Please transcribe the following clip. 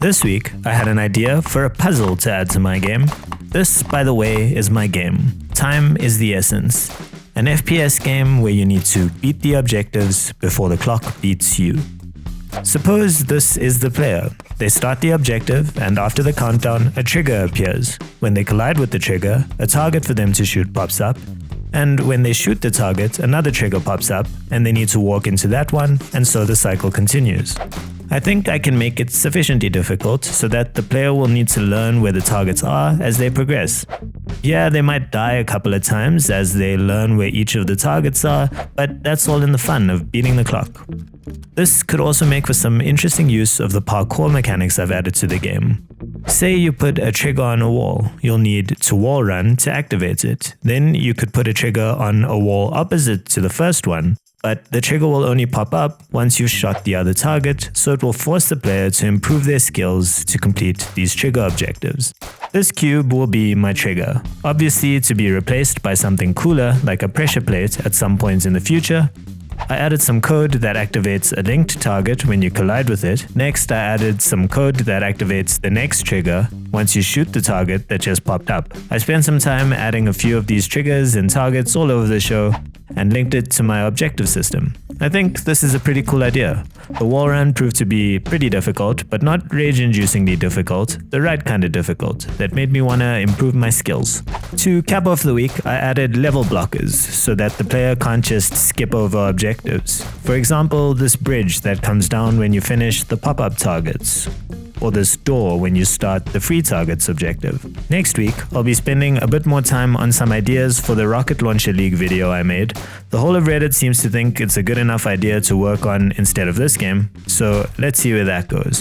This week, I had an idea for a puzzle to add to my game. This, by the way, is my game. Time is the essence. An FPS game where you need to beat the objectives before the clock beats you. Suppose this is the player. They start the objective, and after the countdown, a trigger appears. When they collide with the trigger, a target for them to shoot pops up, and when they shoot the target, another trigger pops up, and they need to walk into that one, and so the cycle continues. I think I can make it sufficiently difficult so that the player will need to learn where the targets are as they progress. Yeah, they might die a couple of times as they learn where each of the targets are, but that's all in the fun of beating the clock. This could also make for some interesting use of the parkour mechanics I've added to the game. Say you put a trigger on a wall, you'll need to wall run to activate it. Then you could put a trigger on a wall opposite to the first one, but the trigger will only pop up once you've shot the other target, so it will force the player to improve their skills to complete these trigger objectives. This cube will be my trigger, obviously to be replaced by something cooler like a pressure plate at some point in the future. I added some code that activates a linked target when you collide with it. Next, I added some code that activates the next trigger once you shoot the target that just popped up. I spent some time adding a few of these triggers and targets all over the show and linked it to my objective system. I think this is a pretty cool idea. The wall run proved to be pretty difficult, but not rage-inducingly difficult, the right kind of difficult, that made me want to improve my skills. To cap off the week, I added level blockers, so that the player can't just skip over objectives. For example, this bridge that comes down when you finish the pop-up targets, or this door when you start the free targets objective. Next week, I'll be spending a bit more time on some ideas for the Rocket Launcher League video I made. The whole of Reddit seems to think it's a good enough idea to work on instead of this game, so let's see where that goes.